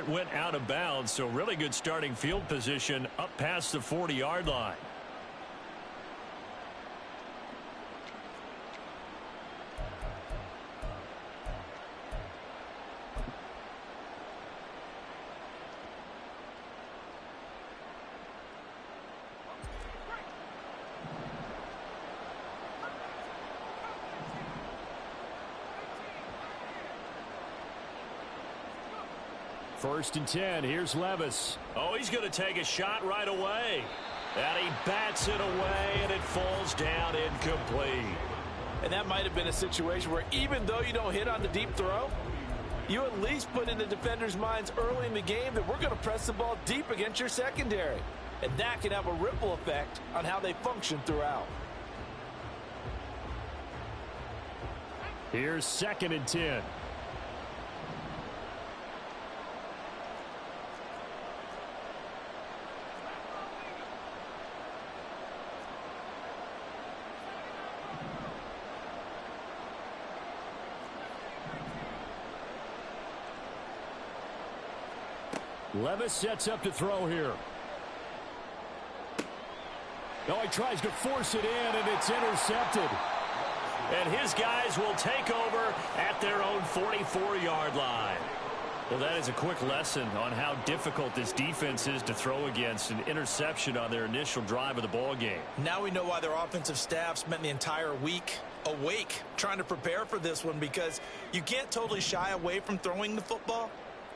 that went out of bounds, so really good starting field position up past the 40-yard line. First and 10. Here's Levis. Oh, he's going to take a shot right away. And he bats it away, and it falls down incomplete. And that might have been a situation where even though you don't hit on the deep throw, you at least put in the defender's minds early in the game that we're going to press the ball deep against your secondary. And that can have a ripple effect on how they function throughout. Here's second and 10. Levis sets up to throw here. No, he tries to force it in, and it's intercepted. And his guys will take over at their own 44-yard line. Well, that is a quick lesson on how difficult this defense is to throw against. An interception on their initial drive of the ball game. Now we know why their offensive staff spent the entire week awake trying to prepare for this one, because you can't totally shy away from throwing the football.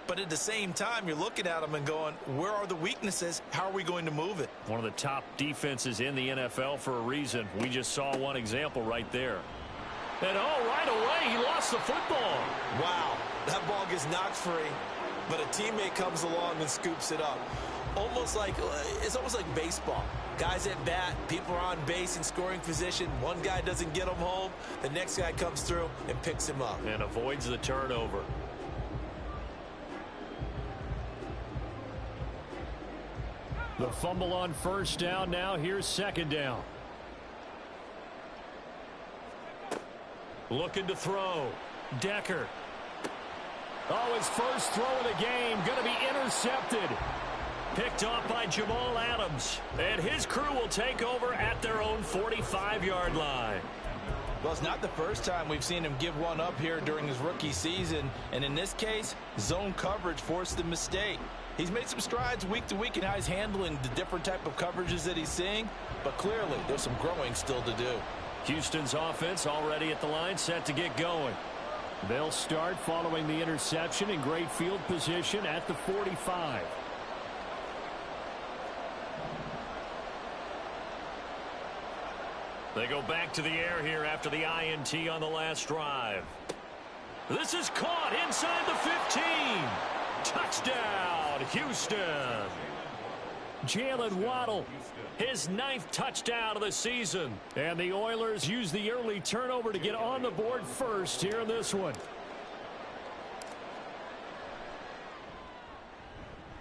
But at the same time, you're looking at them and going, where are the weaknesses? How are we going to move it? One of the top defenses in the NFL for a reason. We just saw one example right there. And oh, right away, he lost the football. Wow, that ball gets knocked free, but a teammate comes along and scoops it up. It's almost like baseball. Guys at bat, people are on base in scoring position. One guy doesn't get him home. The next guy comes through and picks him up. And avoids the turnover. The fumble on first down. Now here's second down. Looking to throw. Decker. Oh, his first throw of the game. Going to be intercepted. Picked off by Jamal Adams. And his crew will take over at their own 45-yard line. Well, it's not the first time we've seen him give one up here during his rookie season. And in this case, zone coverage forced the mistake. He's made some strides week to week in how he's handling the different type of coverages that he's seeing. But clearly, there's some growing still to do. Houston's offense already at the line, set to get going. They'll start following the interception in great field position at the 45. They go back to the air here after the INT on the last drive. This is caught inside the 15. Touchdown, Houston. Jalen Waddle, his 9th touchdown of the season. And the Oilers use the early turnover to get on the board first here in this one.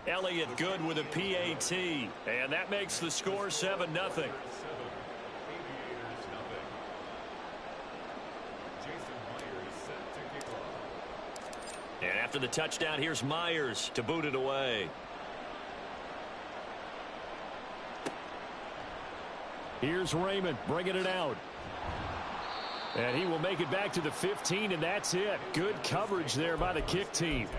Elliott good with a PAT. And that makes the score 7-0. And after the touchdown, here's Myers to boot it away. Here's Raymond bringing it out. And he will make it back to the 15, and that's it. Good coverage there by the kick team.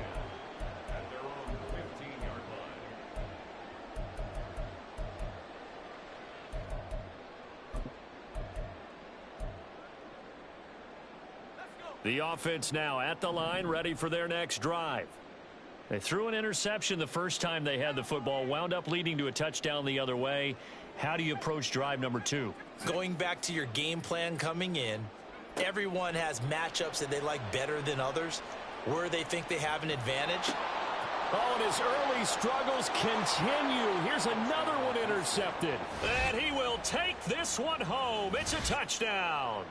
The offense now at the line, ready for their next drive. They threw an interception the first time they had the football, wound up leading to a touchdown the other way. How do you approach drive number 2? Going back to your game plan coming in, everyone has matchups that they like better than others, where they think they have an advantage. Oh, and his early struggles continue. Here's another one intercepted. And he will take this one home. It's a touchdown.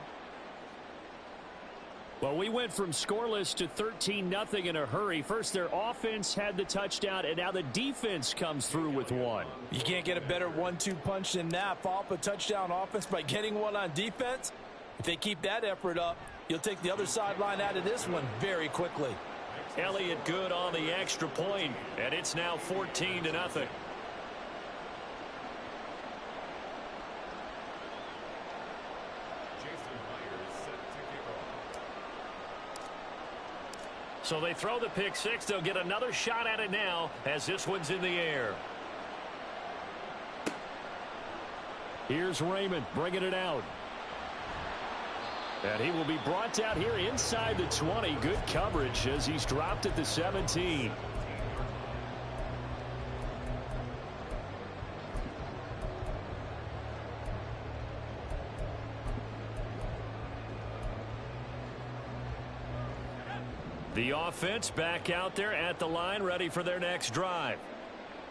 Well, we went from scoreless to 13-0 in a hurry. First, their offense had the touchdown, and now the defense comes through with one. You can't get a better 1-2 punch than that. Follow up a touchdown offense by getting one on defense. If they keep that effort up, you'll take the other sideline out of this one very quickly. Elliott good on the extra point, and it's now 14-0. So they throw the pick six. They'll get another shot at it now as this one's in the air. Here's Raymond bringing it out. And he will be brought down here inside the 20. Good coverage as he's dropped at the 17. The offense back out there at the line, ready for their next drive.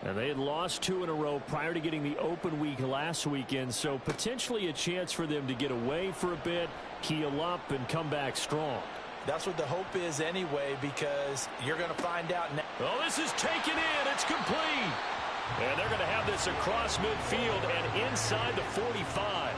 And they had lost 2 in a row prior to getting the open week last weekend, so potentially a chance for them to get away for a bit, keel up, and come back strong. That's what the hope is anyway, because you're going to find out now. Oh, this is taken in. It's complete. And they're going to have this across midfield and inside the 45.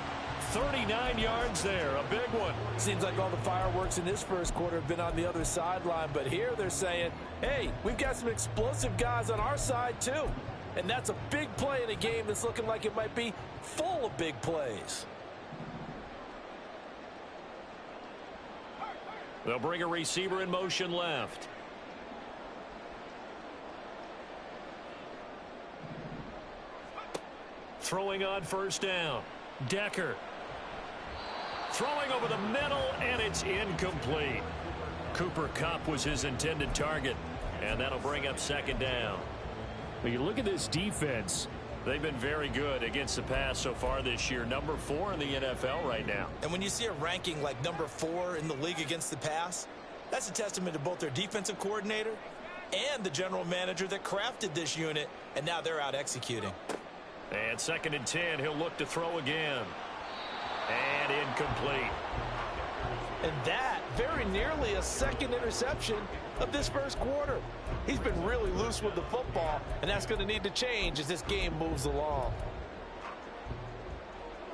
39 yards there, a big one. Seems like all the fireworks in this first quarter have been on the other sideline, but here they're saying, hey, we've got some explosive guys on our side too. And that's a big play in a game that's looking like it might be full of big plays. They'll bring a receiver in motion left. Throwing on first down. Decker. Throwing over the middle, and it's incomplete. Cooper Kupp was his intended target, and that'll bring up second down. When you look at this defense, they've been very good against the pass so far this year. Number 4 in the NFL right now. And when you see a ranking like number 4 in the league against the pass, that's a testament to both their defensive coordinator and the general manager that crafted this unit, and now they're out executing. And 2nd and 10, he'll look to throw again. And incomplete. And that very nearly a second interception of this first quarter. He's been really loose with the football, and that's going to need to change as this game moves along.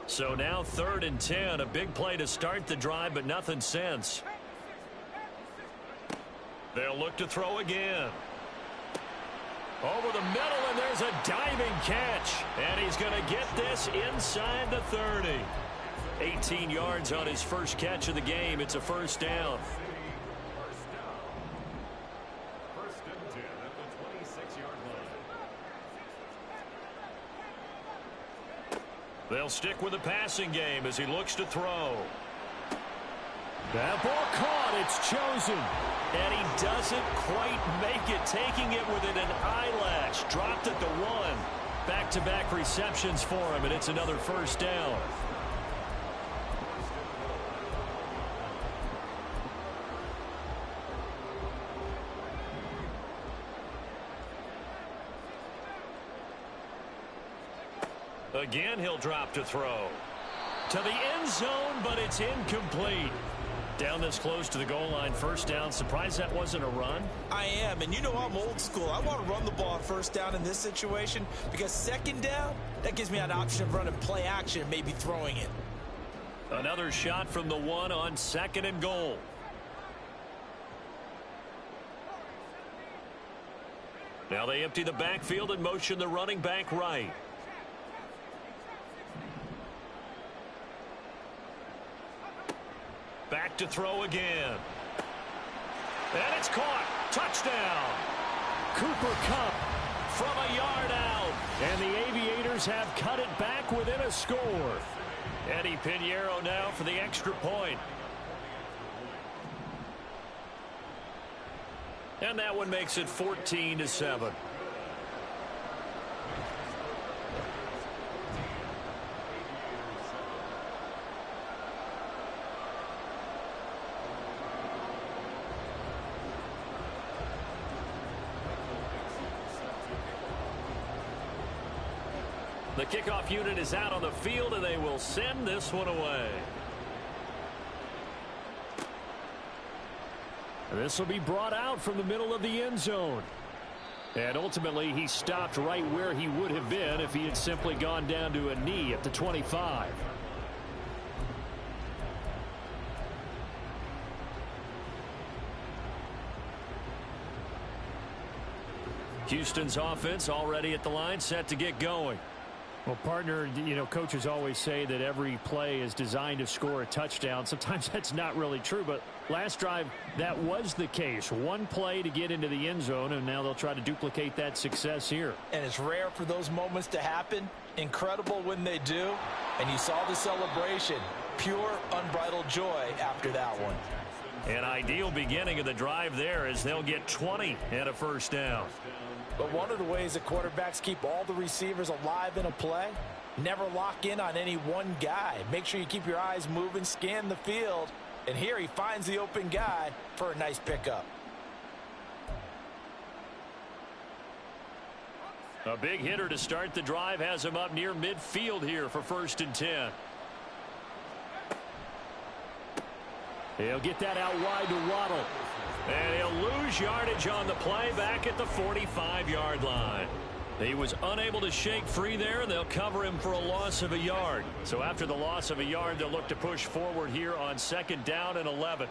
So now 3rd and 10, a big play to start the drive, but nothing since. They'll look to throw again. Over the middle, and there's a diving catch. And he's going to get this inside the 30. 18 yards on his first catch of the game. It's a first down. First and 10 at the 26-yard line. They'll stick with the passing game as he looks to throw. That ball caught. It's chosen. And he doesn't quite make it, taking it within an eyelash. Dropped at the 1. Back-to-back receptions for him, and it's another first down. Again, he'll drop to throw. To the end zone, but it's incomplete. Down this close to the goal line, first down. Surprised that wasn't a run? I am, and you know I'm old school. I want to run the ball on first down in this situation because second down, that gives me an option of running play action and maybe throwing it. Another shot from the 1 on 2nd and goal. Now they empty the backfield and motion the running back right. Back to throw again. And it's caught. Touchdown. Cooper Kupp from a yard out. And the Aviators have cut it back within a score. Eddie Pinheiro now for the extra point. And that one makes it 14-7. The kickoff unit is out on the field, and they will send this one away. This will be brought out from the middle of the end zone. And ultimately, he stopped right where he would have been if he had simply gone down to a knee at the 25. Houston's offense already at the line, set to get going. Well, partner, you know, coaches always say that every play is designed to score a touchdown. Sometimes that's not really true, but last drive, that was the case. One play to get into the end zone, and now they'll try to duplicate that success here. And it's rare for those moments to happen. Incredible when they do. And you saw the celebration. Pure, unbridled joy after that one. An ideal beginning of the drive there as they'll get 20 and a first down. But one of the ways that quarterbacks keep all the receivers alive in a play, never lock in on any one guy. Make sure you keep your eyes moving, scan the field. And here he finds the open guy for a nice pickup. A big hitter to start the drive has him up near midfield here for 1st and 10. He'll get that out wide to Waddle. And he'll lose yardage on the play back at the 45-yard line. He was unable to shake free there, and they'll cover him for a loss of a yard. So after the loss of a yard, they'll look to push forward here on 2nd down and 11.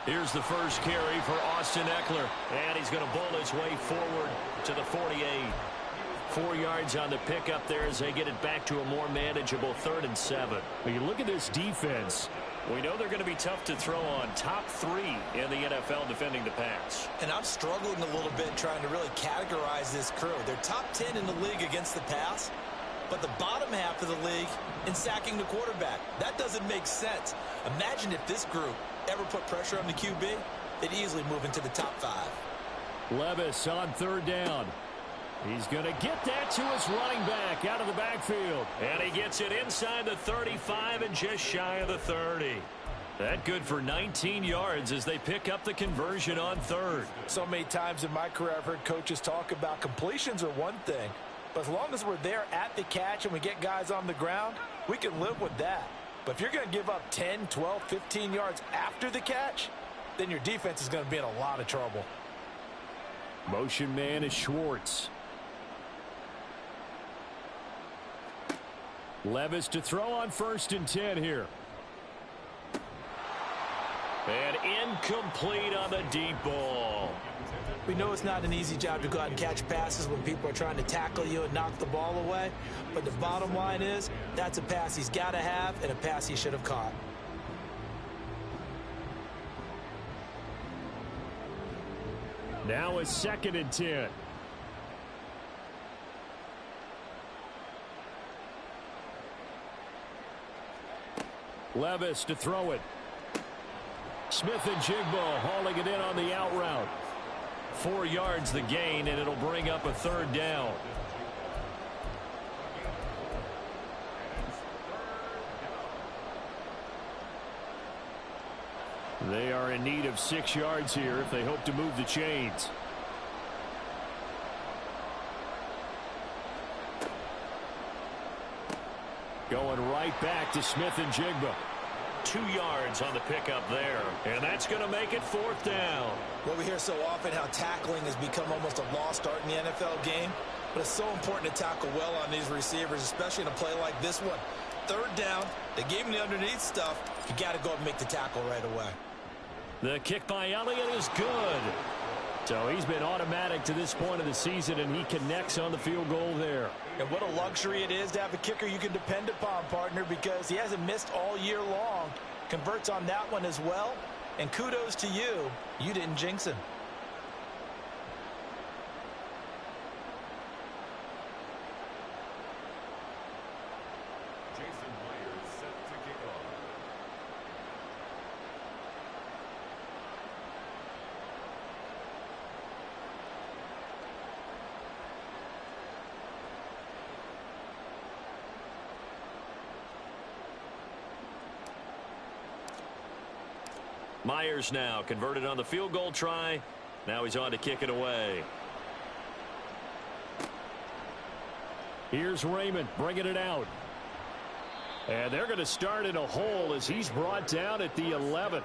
Here's the first carry for Austin Eckler. And he's going to bull his way forward to the 48. 4 yards on the pickup there as they get it back to a more manageable 3rd and 7. When you look at this defense, we know they're going to be tough to throw on. Top 3 in the NFL defending the pass. And I'm struggling a little bit trying to really categorize this crew. They're top 10 in the league against the pass, but the bottom half of the league in sacking the quarterback. That doesn't make sense. Imagine if this group ever put pressure on the QB, they'd easily move into the top 5. Levis on 3rd down. He's going to get that to his running back out of the backfield. And he gets it inside the 35 and just shy of the 30. That good for 19 yards as they pick up the conversion on 3rd. So many times in my career I've heard coaches talk about completions are one thing, but as long as we're there at the catch and we get guys on the ground, we can live with that. But if you're going to give up 10, 12, 15 yards after the catch, then your defense is going to be in a lot of trouble. Motion man is Schwartz. Levis to throw on 1st and 10 here. And incomplete on the deep ball. We know it's not an easy job to go out and catch passes when people are trying to tackle you and knock the ball away. But the bottom line is, that's a pass he's got to have and a pass he should have caught. Now a 2nd and 10. Levis to throw it. Smith and Jigbo hauling it in on the out route. 4 yards the gain, and it'll bring up a 3rd down. They are in need of 6 yards here if they hope to move the chains. Going right back to Smith and Jigba. 2 yards on the pickup there. And that's going to make it 4th down. Well, we hear so often how tackling has become almost a lost art in the NFL game. But it's so important to tackle well on these receivers, especially in a play like this one. 3rd down, they gave him the underneath stuff. You got to go and make the tackle right away. The kick by Elliott is good. So he's been automatic to this point of the season, and he connects on the field goal there. And what a luxury it is to have a kicker you can depend upon, partner, because he hasn't missed all year long. Converts on that one as well. And kudos to you. You didn't jinx him. Jason Myers set to kick off. Myers now converted on the field goal try. Now he's on to kick it away. Here's Raymond bringing it out. And they're going to start in a hole as he's brought down at the 11.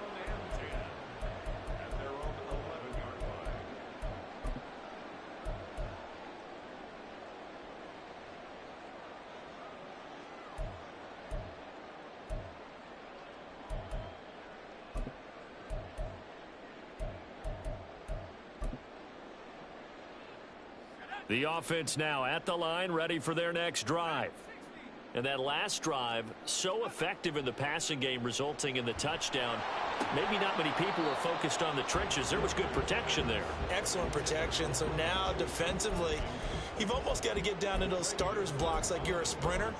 The offense now at the line, ready for their next drive. And that last drive, so effective in the passing game, resulting in the touchdown. Maybe not many people were focused on the trenches. There was good protection there. Excellent protection. So now defensively, you've almost got to get down into those starters blocks like you're a sprinter.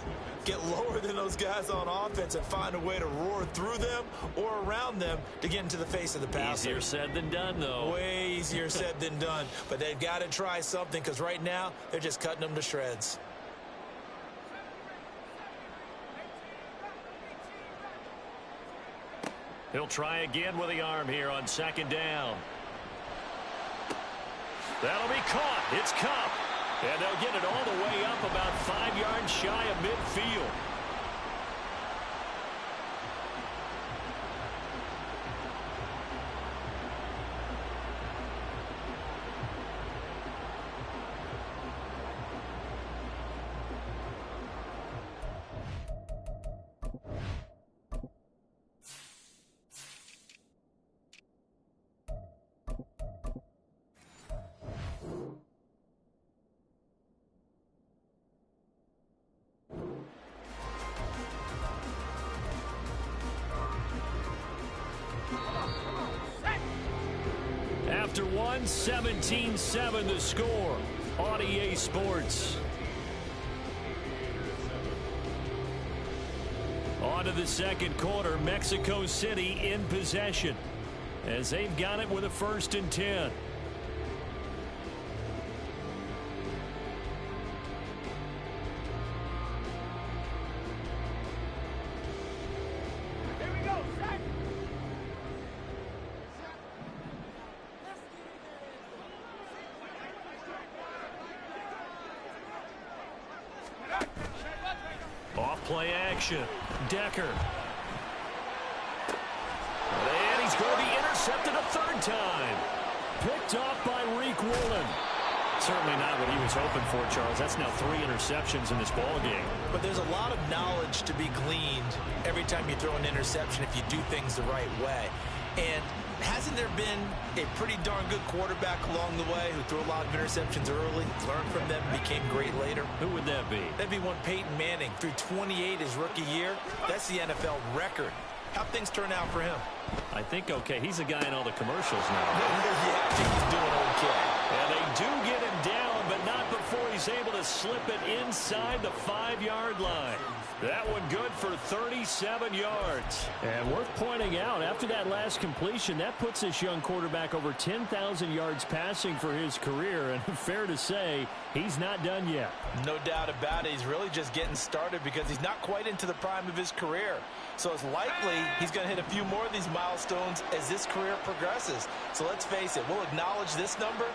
Get lower than those guys on offense and find a way to roar through them or around them to get into the face of the passer. Easier said than done, though. Way easier said than done. But they've got to try something because right now they're just cutting them to shreds. He'll try again with the arm here on second down. That'll be caught. It's Cup. And they'll get it all the way up about 5 yards shy of midfield. After 17-7 the score on EA Sports. On to the second quarter. Mexico City in possession as they've got it with a 1st and 10. Play action. Decker. And he's going to be intercepted a 3rd time. Picked off by Reek Woolen. Certainly not what he was hoping for, Charles. That's now 3 interceptions in this ball game. But there's a lot of knowledge to be gleaned every time you throw an interception if you do things the right way. And hasn't there been a pretty darn good quarterback along the way who threw a lot of interceptions early, learned from them, became great later? Who would that be? That'd be one Peyton Manning. Threw 28 his rookie year. That's the NFL record. How'd things turn out for him? I think okay. He's a guy in all the commercials now. Yeah, I think he's doing okay. And they do get him down, but not before he's able to slip it inside the 5-yard line. That one good for 37 yards. And worth pointing out, after that last completion, that puts this young quarterback over 10,000 yards passing for his career. And fair to say, he's not done yet. No doubt about it. He's really just getting started because he's not quite into the prime of his career. So it's likely he's going to hit a few more of these milestones as this career progresses. So let's face it, we'll acknowledge this number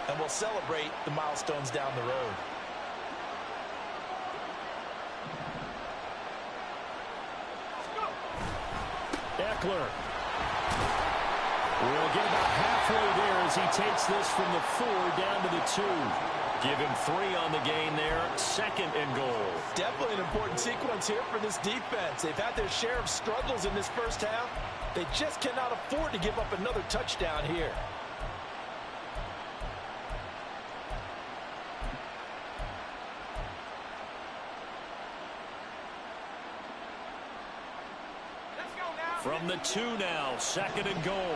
and we'll celebrate the milestones down the road. Eckler will get about halfway there as he takes this from the 4 down to the 2. Give him 3 on the gain there. 2nd and goal. Definitely an important sequence here for this defense. They've had their share of struggles in this first half. They just cannot afford to give up another touchdown here. From the 2 now, 2nd and goal.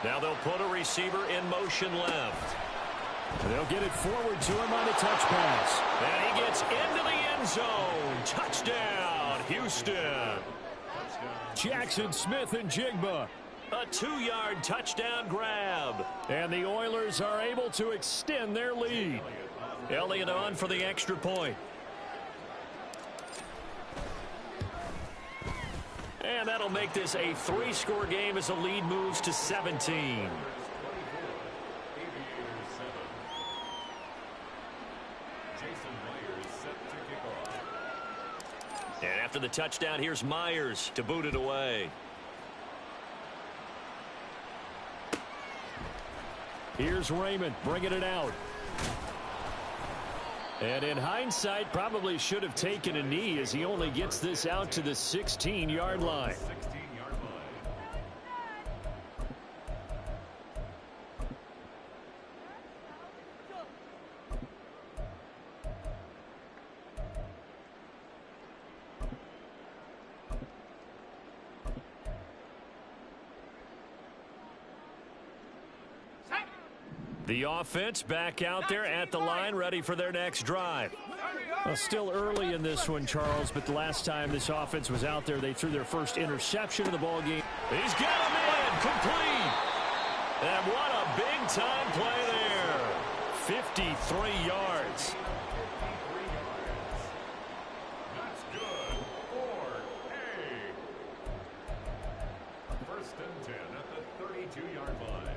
Now they'll put a receiver in motion left. They'll get it forward to him on a touch pass. And he gets into the end zone. Touchdown, Houston. Jackson Smith and Jigba. A 2-yard touchdown grab. And the Oilers are able to extend their lead. Elliott on for the extra point. And that'll make this a 3-score game as the lead moves to 17. And after the touchdown, here's Myers to boot it away. Here's Raymond bringing it out. And in hindsight, probably should have taken a knee as he only gets this out to the 16-yard line. The offense back out there at the line, ready for their next drive. Well, still early in this one, Charles, but the last time this offense was out there, they threw their first interception of the ball game. He's got him in, complete. And what a big-time play there. 53 yards. That's good for a first and 10 at the 32-yard line.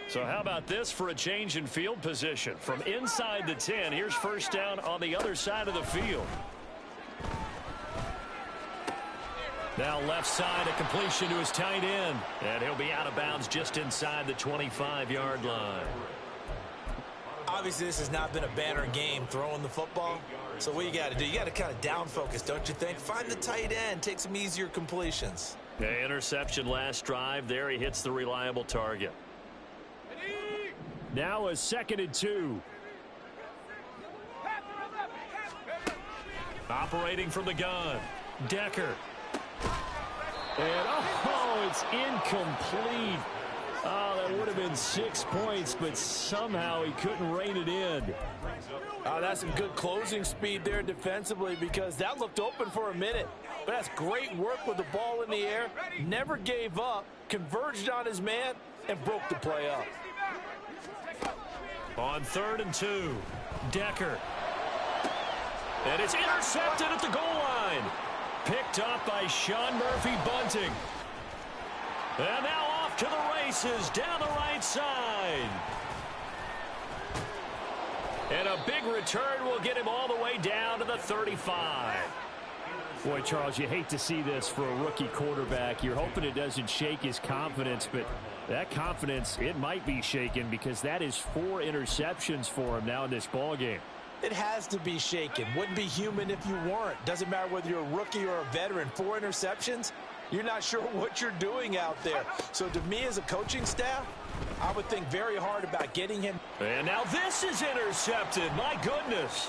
So how about this for a change in field position? From inside the 10, here's first down on the other side of the field. Now left side, a completion to his tight end. And he'll be out of bounds just inside the 25-yard line. Obviously, this has not been a banner game throwing the football. So what you got to do, you got to kind of down focus, don't you think? Find the tight end, take some easier completions. The interception last drive. There he hits the reliable target. Now a 2nd and 2. Operating from the gun, Decker. And, oh, it's incomplete. Oh, that would have been 6 points, but somehow he couldn't rein it in. That's some good closing speed there defensively because that looked open for a minute. But that's great work with the ball in the air. Never gave up, converged on his man, and broke the play up. On 3rd and 2, Decker. And it's intercepted at the goal line. Picked up by Sean Murphy-Bunting. And now off to the races down the right side. And a big return will get him all the way down to the 35. Boy, Charles, you hate to see this for a rookie quarterback. You're hoping it doesn't shake his confidence, but that confidence, it might be shaken because that is 4 interceptions for him now in this ball game. It has to be shaken. Wouldn't be human if you weren't. Doesn't matter whether you're a rookie or a veteran. 4 interceptions, you're not sure what you're doing out there. So to me as a coaching staff, I would think very hard about getting him. And now this is intercepted. My goodness.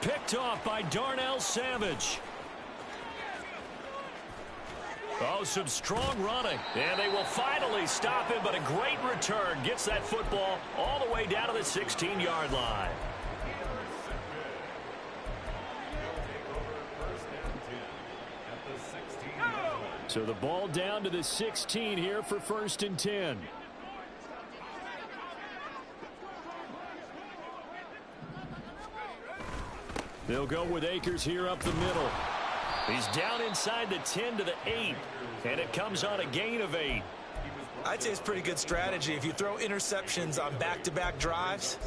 Picked off by Darnell Savage. Oh, some strong running. And they will finally stop him, but a great return. Gets that football all the way down to the 16-yard line. So the ball down to the 16 here for 1st and 10. They'll go with Akers here up the middle. He's down inside the 10 to the 8, and it comes on a gain of 8. I'd say it's pretty good strategy. If you throw interceptions on back-to-back drives,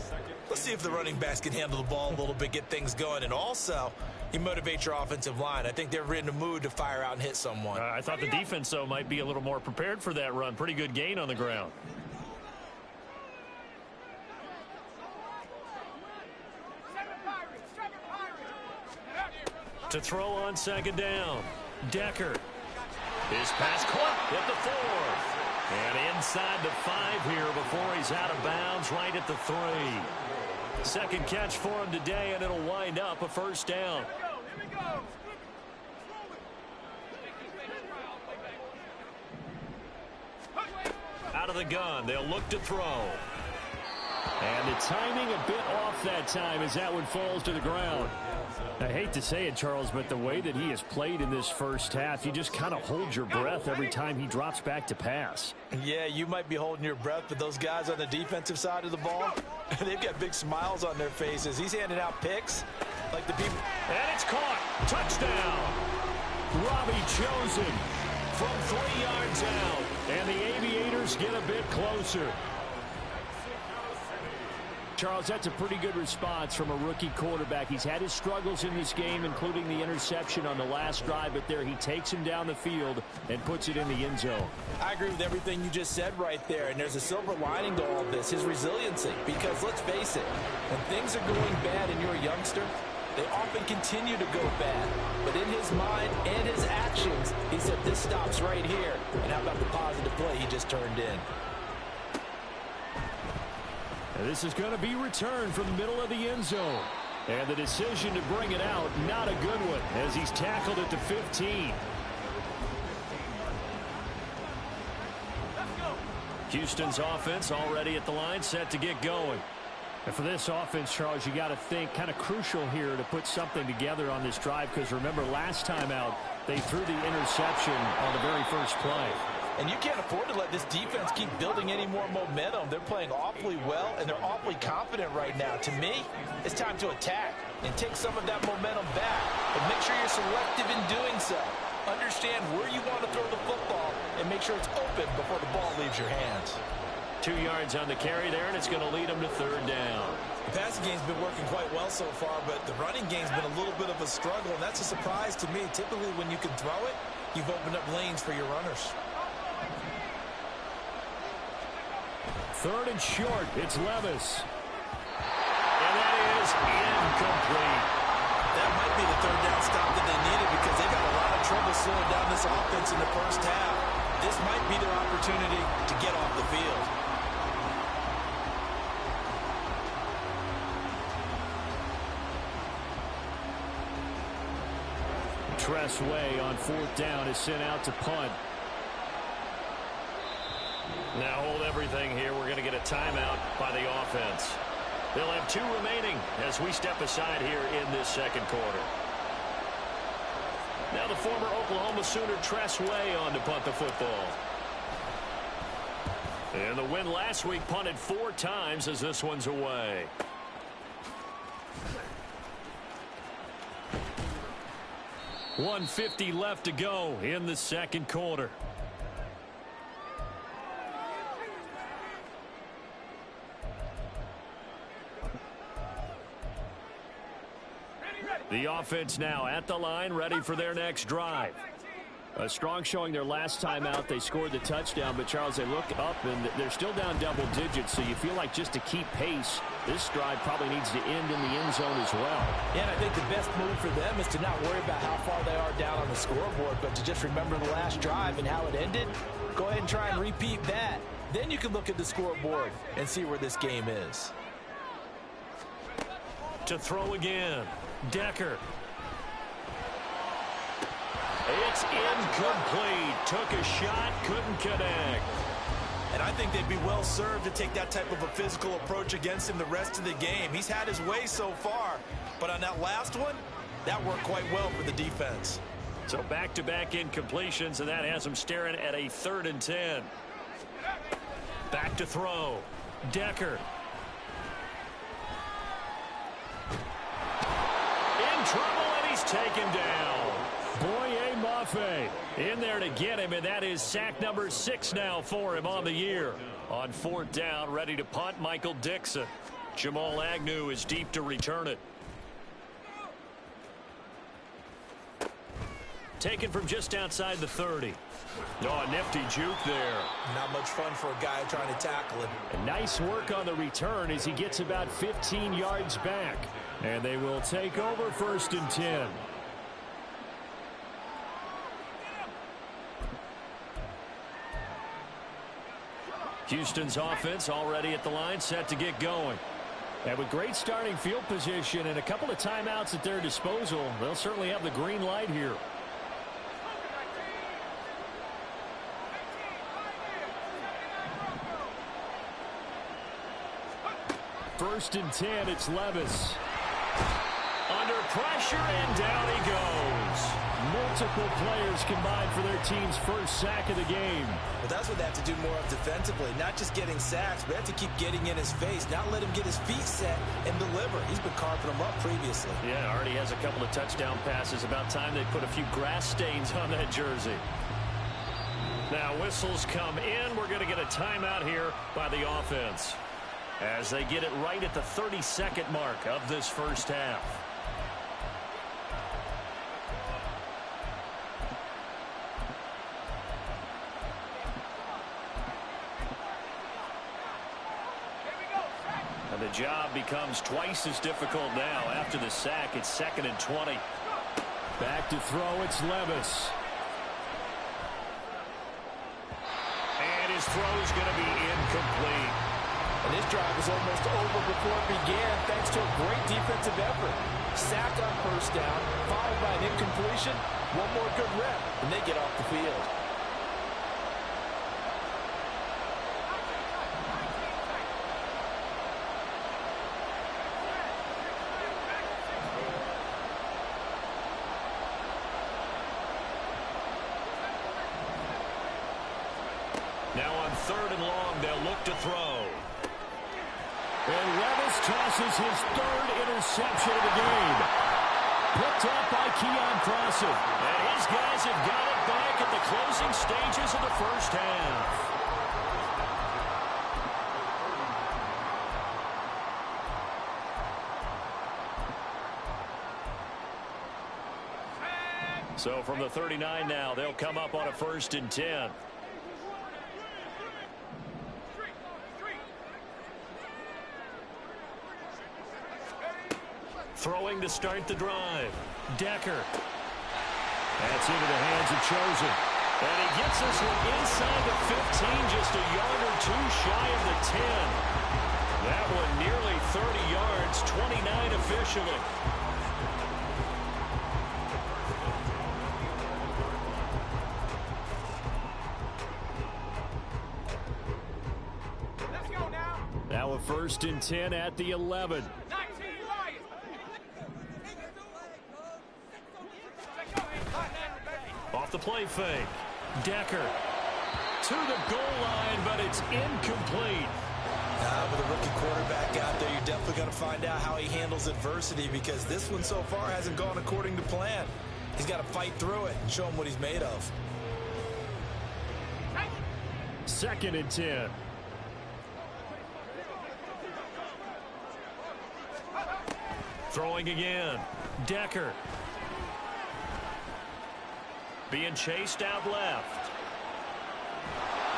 let's see if the running backs can handle the ball a little bit, get things going. And also, you motivate your offensive line. I think they're in the mood to fire out and hit someone. I thought the defense, though, might be a little more prepared for that run. Pretty good gain on the ground. To throw on 2nd down, Decker. His pass caught at the 4. And inside the 5 here before he's out of bounds right at the 3. Second catch for him today, and it'll wind up a 1st down. Out of the gun, they'll look to throw. And the timing a bit off that time as that one falls to the ground. I hate to say it, Charles, but the way that he has played in this first half, you just kind of hold your breath every time he drops back to pass. Yeah, you might be holding your breath, but those guys on the defensive side of the ball, they've got big smiles on their faces. He's handing out picks like the people. And it's caught. Touchdown. Robbie Chosen from 3 yards out. And the Aviators get a bit closer. Charles, that's a pretty good response from a rookie quarterback. He's had his struggles in this game, including the interception on the last drive, but there he takes him down the field and puts it in the end zone. I agree with everything you just said right there, and there's a silver lining to all of this, his resiliency. Because let's face it, when things are going bad and you're a youngster, they often continue to go bad. But in his mind and his actions, he said, this stops right here. And how about the positive play he just turned in? And this is going to be returned from the middle of the end zone. And the decision to bring it out, not a good one, as he's tackled at the 15. Houston's offense already at the line, set to get going. And for this offense, Charles, you got to think kind of crucial here to put something together on this drive, because remember last time out they threw the interception on the very first play. And you can't afford to let this defense keep building any more momentum. They're playing awfully well, and they're awfully confident right now. To me, it's time to attack and take some of that momentum back. But make sure you're selective in doing so. Understand where you want to throw the football and make sure it's open before the ball leaves your hands. 2 yards on the carry there, and it's going to lead them to third down. The passing game's been working quite well so far, but the running game's been a little bit of a struggle, and that's a surprise to me. Typically, when you can throw it, you've opened up lanes for your runners. Third and short, it's Levis. And that is incomplete. That might be the third down stop that they needed, because they've got a lot of trouble slowing down this offense in the first half. This might be their opportunity to get off the field. Tressway on fourth down is sent out to punt. Now hold everything here. We're going to get a timeout by the offense. They'll have 2 remaining as we step aside here in this second quarter. Now the former Oklahoma Sooner Tressway on to punt the football. And the win last week, punted 4 times as this one's away. .150 left to go in the second quarter. The offense now at the line, ready for their next drive. A strong showing their last time out. They scored the touchdown, but, Charles, they look up, and they're still down double digits, so you feel like just to keep pace, this drive probably needs to end in the end zone as well. Yeah, and I think the best move for them is to not worry about how far they are down on the scoreboard, but to just remember the last drive and how it ended. Go ahead and try and repeat that. Then you can look at the scoreboard and see where this game is. To throw again, Decker. It's incomplete. Took a shot, couldn't connect. And I think they'd be well served to take that type of a physical approach against him the rest of the game. He's had his way so far, but on that last one, that worked quite well for the defense. So back-to-back incompletions, and that has them staring at a 3rd and 10. Back to throw. Decker. In trouble, and he's taken down. Boye Mafe in there to get him, and that is sack number 6 now for him on the year. On 4th down, ready to punt, Michael Dixon. Jamal Agnew is deep to return it. Taken from just outside the 30. Oh, nifty juke there. Not much fun for a guy trying to tackle him. And nice work on the return as he gets about 15 yards back. And they will take over 1st and 10. Houston's offense already at the line, set to get going. And with great starting field position and a couple of timeouts at their disposal, they'll certainly have the green light here. First and 10, it's Levis. Under pressure, and down he goes. Multiple players combined for their team's first sack of the game. But that's what they have to do more of defensively, not just getting sacks, but they have to keep getting in his face, not let him get his feet set and deliver. He's been carving them up previously. Yeah, already has a couple of touchdown passes. About time they put a few grass stains on that jersey. Now whistles come in. We're going to get a timeout here by the offense as they get it right at the 32nd mark of this first half. And the job becomes twice as difficult now. After the sack, it's 2nd and 20. Back to throw, it's Levis. And his throw's going to be incomplete. And this drive was almost over before it began thanks to a great defensive effort. Sack on first down, followed by an incompletion. One more good rep, and they get off the field. 3rd and long. They'll look to throw. And Levis tosses his 3rd interception of the game. Picked up by Keon Crossen. And his guys have got it back at the closing stages of the first half. So from the 39 now, they'll come up on a 1st and 10. Throwing to start the drive. Decker. That's into the hands of Chosen. And he gets this one inside the 15, just a yard or 2 shy of the 10. That one nearly 30 yards, 29 officially. Now a 1st and 10 at the 11. Off the play fake. Decker to the goal line, but it's incomplete. With a rookie quarterback out there, you're definitely going to find out how he handles adversity, because this one so far hasn't gone according to plan. He's got to fight through it and show him what he's made of. 2nd and 10. Throwing again. Decker. Being chased out left.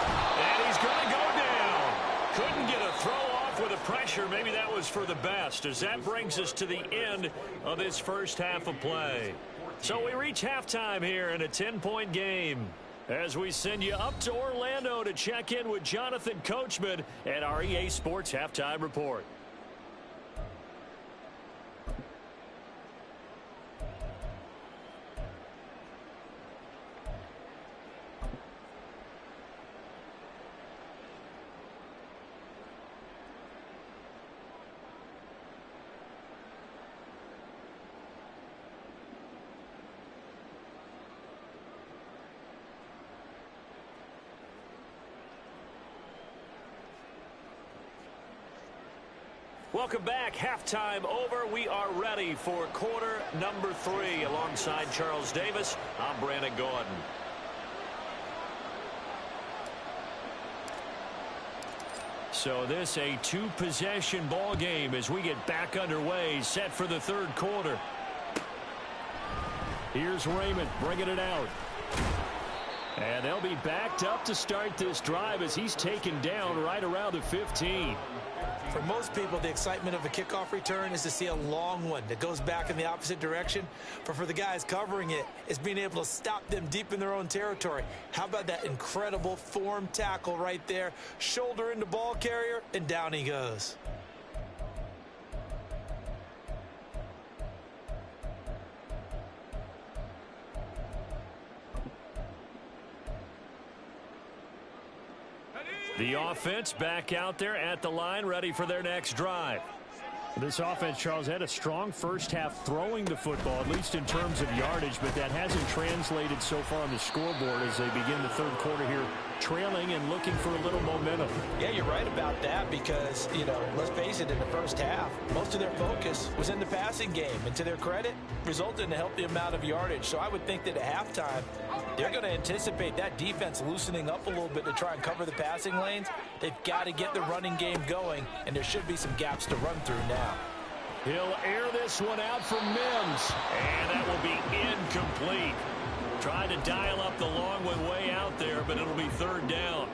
And he's going to go down. Couldn't get a throw off with the pressure. Maybe that was for the best, as that brings us to the end of this first half of play. So we reach halftime here in a 10-point game, as we send you up to Orlando to check in with Jonathan Coachman at our EA Sports Halftime Report. Welcome back. Halftime over. We are ready for quarter number 3. Alongside Charles Davis, I'm Brandon Gordon. So this a 2-possession ball game as we get back underway, set for the 3rd quarter. Here's Raymond bringing it out. And they'll be backed up to start this drive as he's taken down right around the 15. For most people, the excitement of a kickoff return is to see a long one that goes back in the opposite direction. But for the guys covering it, it's being able to stop them deep in their own territory. How about that incredible form tackle right there? Shoulder into ball carrier, and down he goes. The offense back out there at the line, ready for their next drive. This offense, Charles, had a strong first half throwing the football, at least in terms of yardage, but that hasn't translated so far on the scoreboard as they begin the 3rd quarter here, trailing and looking for a little momentum. Yeah, you're right about that, because, let's face it, in the first half, most of their focus was in the passing game, and to their credit, resulted in a healthy amount of yardage. So I would think that at halftime, they're going to anticipate that defense loosening up a little bit to try and cover the passing lanes. They've got to get the running game going, and there should be some gaps to run through now. He'll air this one out for Mims, and that will be incomplete. Trying to dial up the long one way out there, but it'll be 3rd down.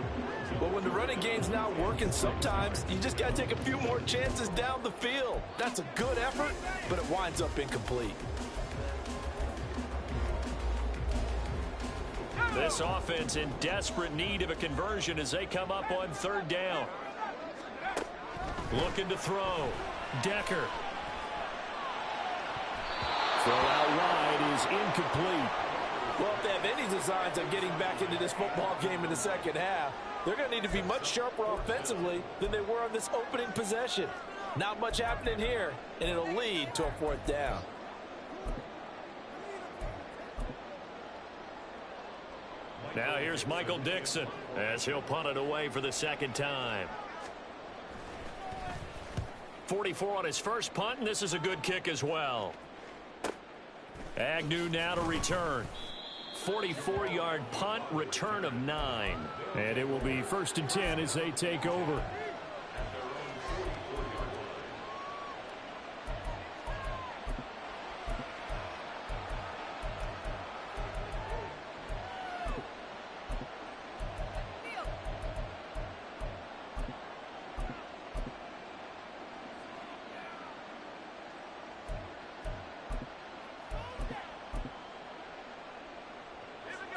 Well, when the running game's not working, sometimes you just got to take a few more chances down the field. That's a good effort, but it winds up incomplete. This offense in desperate need of a conversion as they come up on 3rd down. Looking to throw. Decker. Throw out wide is incomplete. Well, if they have any designs of getting back into this football game in the second half, they're going to need to be much sharper offensively than they were on this opening possession. Not much happening here, and it'll lead to a 4th down. Now here's Michael Dixon as he'll punt it away for the second time. 44 on his first punt, and this is a good kick as well. Agnew now to return. 44-yard punt, return of 9. And it will be 1st and 10 as they take over.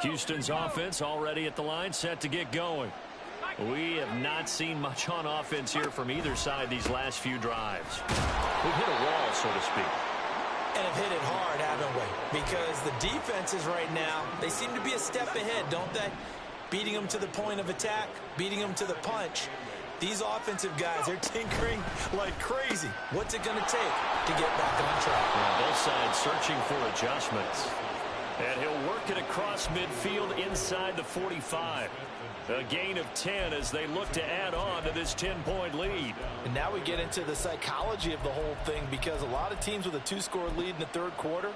Houston's offense already at the line, set to get going. We have not seen much on offense here from either side these last few drives. We've hit a wall, so to speak. And have hit it hard, haven't we? Because the defenses right now, they seem to be a step ahead, don't they? Beating them to the point of attack, beating them to the punch. These offensive guys, they're tinkering like crazy. What's it going to take to get back on track? Well, both sides searching for adjustments. And he'll work it across midfield inside the 45. A gain of 10 as they look to add on to this 10-point lead. And now we get into the psychology of the whole thing, because a lot of teams with a 2-score lead in the third quarter,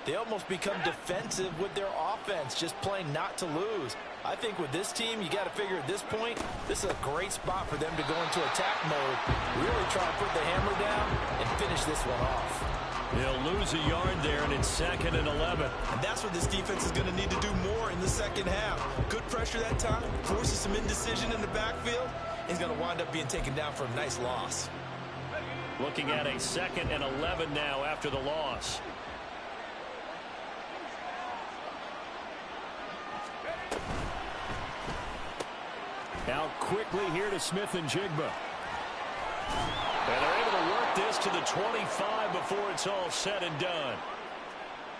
they almost become defensive with their offense, just playing not to lose. I think with this team, you got to figure at this point, this is a great spot for them to go into attack mode, really try to put the hammer down and finish this one off. He'll lose a yard there, and it's 2nd and 11. And that's what this defense is going to need to do more in the second half. Good pressure that time, forces some indecision in the backfield. He's going to wind up being taken down for a nice loss. Looking at a 2nd and 11 now after the loss. Out quickly here to Smith and Jigba. And they're able to work this to the 25 before it's all said and done.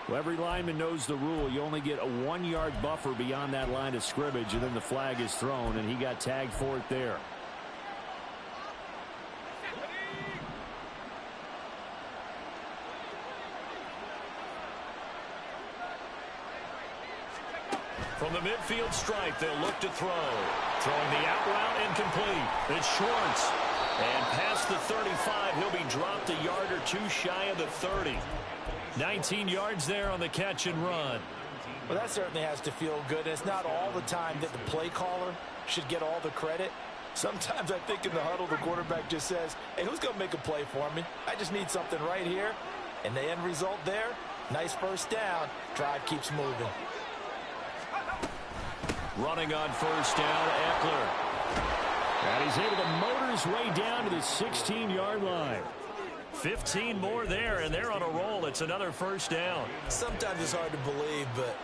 Well, every lineman knows the rule. You only get a 1-yard buffer beyond that line of scrimmage, and then the flag is thrown, and he got tagged for it there. From the midfield stripe, they'll look to throw. Throwing the out route incomplete. It's Schwartz. And past the 35, he'll be dropped a yard or two shy of the 30. 19 yards there on the catch and run. Well, that certainly has to feel good. It's not all the time that the play caller should get all the credit. Sometimes I think in the huddle, the quarterback just says, hey, who's going to make a play for me? I just need something right here. And the end result there, nice first down. Drive keeps moving. Running on first down, Eckler. And he's able to motor his way down to the 16-yard line. 15 more there, and they're on a roll. It's another first down. Sometimes it's hard to believe, but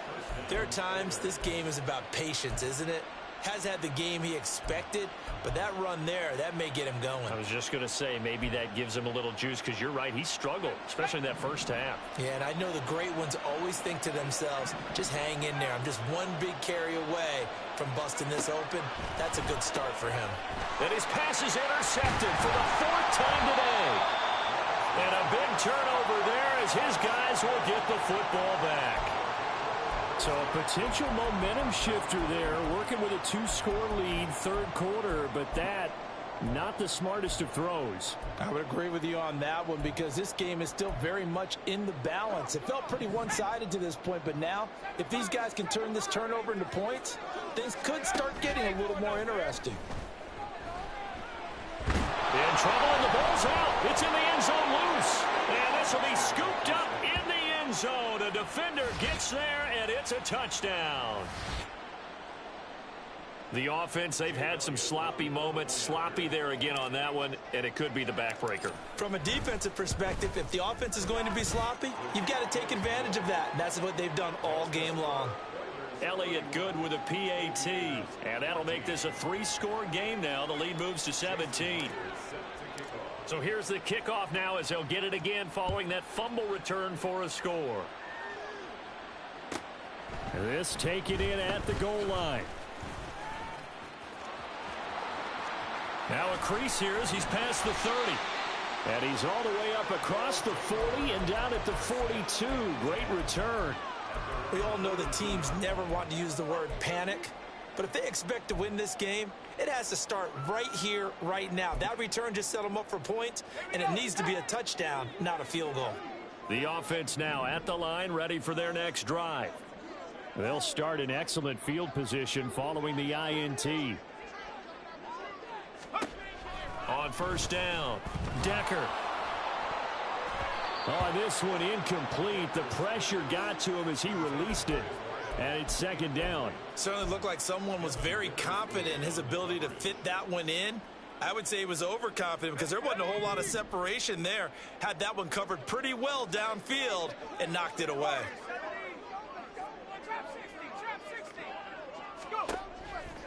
there are times this game is about patience, isn't it? Has had the game he expected, but that run there, that may get him going. I was just going to say, maybe that gives him a little juice, because you're right, he struggled, especially in that first half. Yeah, and I know the great ones always think to themselves, just hang in there. I'm just one big carry away from busting this open. That's a good start for him. And his pass is intercepted for the 4th time today. And a big turnover there as his guys will get the football back. So a potential momentum shifter there, working with a 2-score lead, third quarter, but that, not the smartest of throws. I would agree with you on that one, because this game is still very much in the balance. It felt pretty one-sided to this point, but now, if these guys can turn this turnover into points, things could start getting a little more interesting. In trouble, and the ball's out. It's in the end zone loose. And this will be scooped up in the end zone. A defender gets there, and it's a touchdown. The offense, they've had some sloppy moments. Sloppy there again on that one, and it could be the backbreaker. From a defensive perspective, if the offense is going to be sloppy, you've got to take advantage of that. And that's what they've done all game long. Elliott good with a PAT. And that'll make this a 3-score game now. The lead moves to 17. So here's the kickoff now as they'll get it again following that fumble return for a score. This taken in at the goal line. Now a crease here as he's past the 30. And he's all the way up across the 40 and down at the 42. Great return. We all know that teams never want to use the word panic. But if they expect to win this game, it has to start right here, right now. That return just set them up for points, and it needs to be a touchdown, not a field goal. The offense now at the line, ready for their next drive. They'll start in excellent field position following the INT. On first down, Decker. Oh, this one incomplete. The pressure got to him as he released it. And it's second down. Certainly looked like someone was very confident in his ability to fit that one in. I would say he was overconfident because there wasn't a whole lot of separation there. Had that one covered pretty well downfield and knocked it away.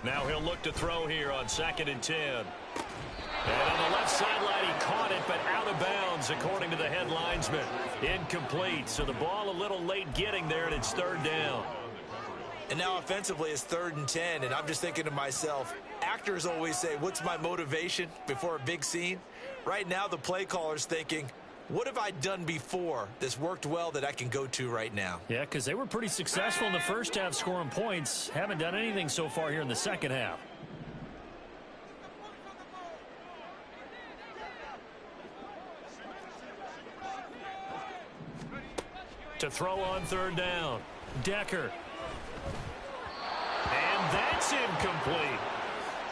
Now he'll look to throw here on 2nd and 10. And on the left sideline, he caught it, but out of bounds, according to the head linesman. Incomplete, so the ball a little late getting there, and it's 3rd down. And now offensively it's 3rd and 10, and I'm just thinking to myself, actors always say, what's my motivation before a big scene? Right now the play caller's thinking, what have I done before that's worked well that I can go to right now? Yeah, because they were pretty successful in the first half scoring points. Haven't done anything so far here in the second half. To throw on 3rd down, Decker. And that's incomplete.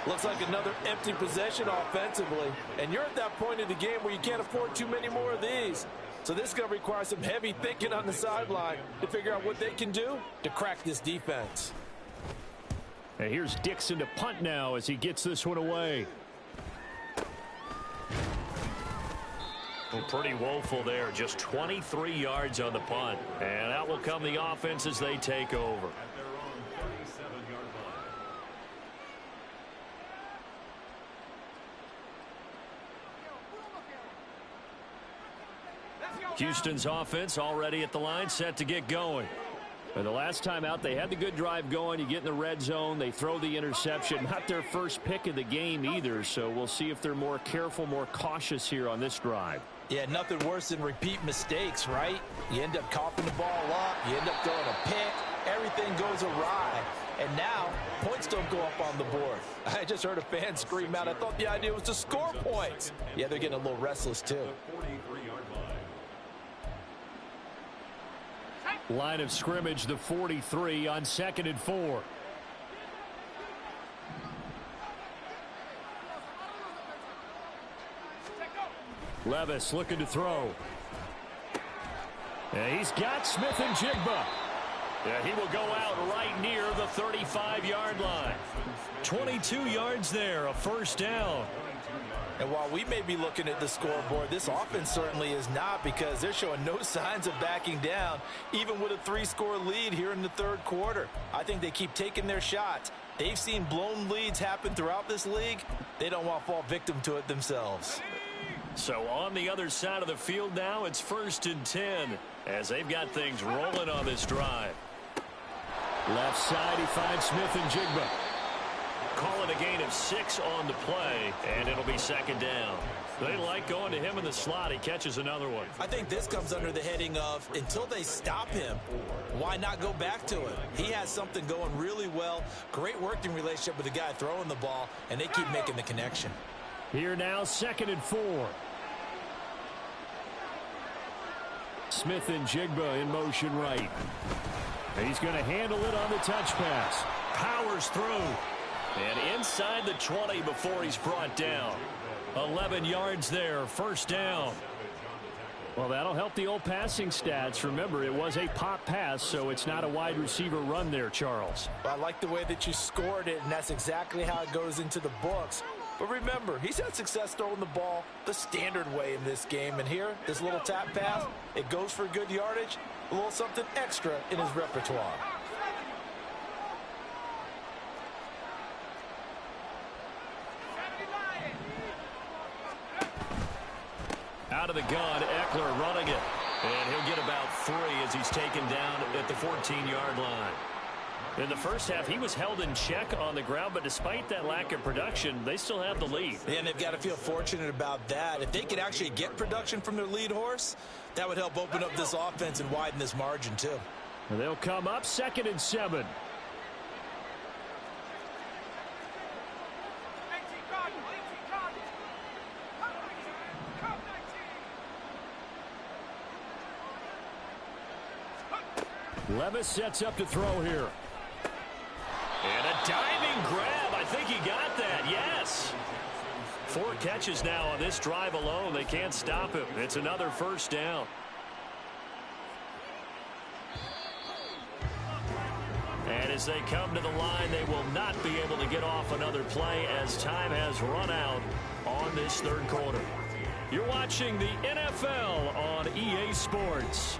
Looks like another empty possession offensively. And you're at that point in the game where you can't afford too many more of these. So this is going to require some heavy thinking on the sideline to figure out what they can do to crack this defense. And here's Dixon to punt now as he gets this one away. Well, pretty woeful there. Just 23 yards on the punt. And out will come the offense as they take over. Houston's offense already at the line, set to get going. But the last time out, they had the good drive going. You get in the red zone, they throw the interception. Not their first pick of the game either, so we'll see if they're more careful, more cautious here on this drive. Yeah, nothing worse than repeat mistakes, right? You end up coughing the ball up, you end up throwing a pick, everything goes awry. And now, points don't go up on the board. I just heard a fan scream out, I thought the idea was to score points. Yeah, they're getting a little restless too. Line of scrimmage, the 43 on 2nd and 4. Levis looking to throw. And he's got Smith and Jigba. Yeah, he will go out right near the 35-yard line. 22 yards there, a first down. And while we may be looking at the scoreboard, this offense certainly is not, because they're showing no signs of backing down, even with a 3-score lead here in the 3rd quarter. I think they keep taking their shots. They've seen blown leads happen throughout this league. They don't want to fall victim to it themselves. So on the other side of the field now, it's 1st and 10 as they've got things rolling on this drive. Left side, he finds Smith and Jigba. Call it a gain of 6 on the play, and it'll be 2nd down. They like going to him in the slot. He catches another one. I think this comes under the heading of, until they stop him, why not go back to it? He has something going really well. Great working relationship with the guy throwing the ball, and they keep making the connection. Here now, 2nd and 4. Smith and Jigba in motion right. He's going to handle it on the touch pass. Powers through. And inside the 20 before he's brought down. 11 yards there, first down. Well, that'll help the old passing stats. Remember, it was a pop pass, so it's not a wide receiver run there, Charles. Well, I like the way that you scored it, and that's exactly how it goes into the books. But remember, he's had success throwing the ball the standard way in this game. And here, this little tap pass, it goes for good yardage, a little something extra in his repertoire. Out of the gun, Eckler running it. And he'll get about 3 as he's taken down at the 14-yard line. In the first half, he was held in check on the ground, but despite that lack of production, they still have the lead. Yeah, and they've got to feel fortunate about that. If they could actually get production from their lead horse, that would help open up this offense and widen this margin too. And they'll come up 2nd and 7. Levis sets up to throw here. And a diving grab. I think he got that. Yes. 4 catches now on this drive alone. They can't stop him. It's another first down. And as they come to the line, they will not be able to get off another play as time has run out on this 3rd quarter. You're watching the NFL on EA Sports.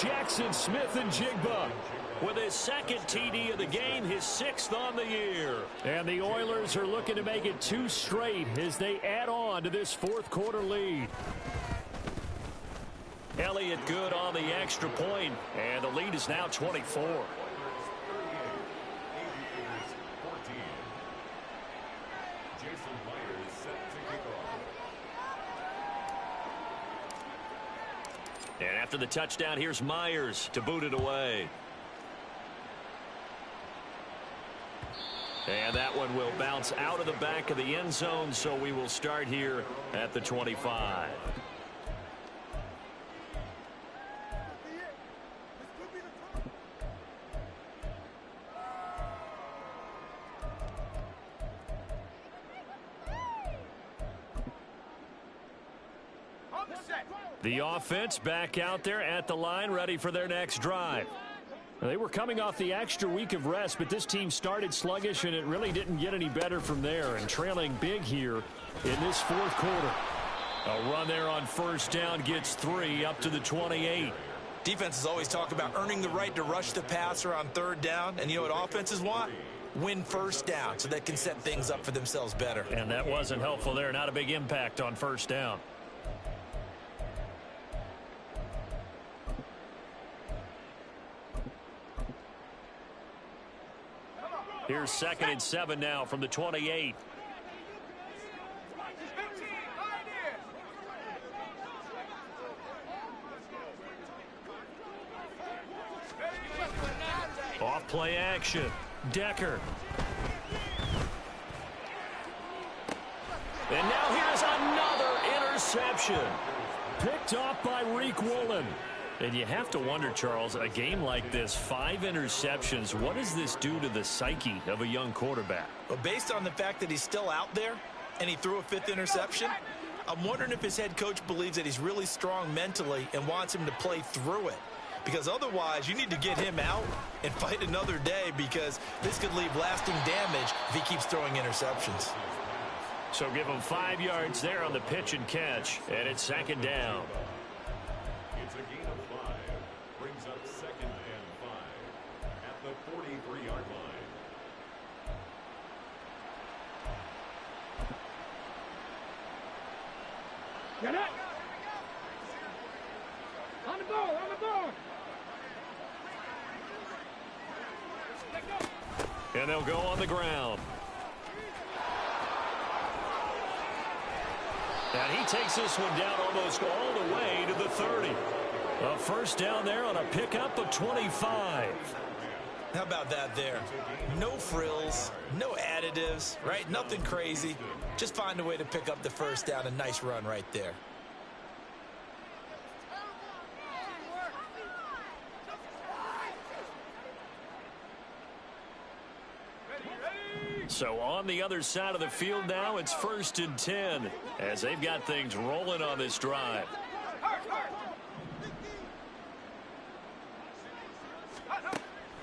Jackson Smith-Njigba with his 2nd TD of the game, his 6th on the year. And the Oilers are looking to make it 2 straight as they add on to this 4th quarter lead. Elliott good on the extra point, and the lead is now 24. And after the touchdown, here's Myers to boot it away. And that one will bounce out of the back of the end zone, so we will start here at the 25. The offense back out there at the line, ready for their next drive. They were coming off the extra week of rest, but this team started sluggish, and it really didn't get any better from there. And trailing big here in this 4th quarter. A run there on first down gets 3 up to the 28. Defenses always talk about earning the right to rush the passer on 3rd down. And you know what offenses want? Win first down so they can set things up for themselves better. And that wasn't helpful there. Not a big impact on first down. Here's 2nd and 7 now from the 28. Off play action. Decker. And now here's another interception. Picked off by Reek Woolen. And you have to wonder, Charles, a game like this, 5 interceptions, what does this do to the psyche of a young quarterback? Well, based on the fact that he's still out there and he threw a 5th interception, I'm wondering if his head coach believes that he's really strong mentally and wants him to play through it. Because otherwise, you need to get him out and fight another day, because this could leave lasting damage if he keeps throwing interceptions. So give him 5 yards there on the pitch and catch, and it's 2nd down. It's a gain of 5. Brings up 2nd and 5 at the 43-yard line. Get it! On the ball, on the ball! And they'll go on the ground. And he takes this one down almost all the way to the 30. A first down there on a pickup of 25. How about that there? No frills, no additives, right? Nothing crazy. Just find a way to pick up the first down. A nice run right there. So on the other side of the field now, it's 1st and 10 as they've got things rolling on this drive.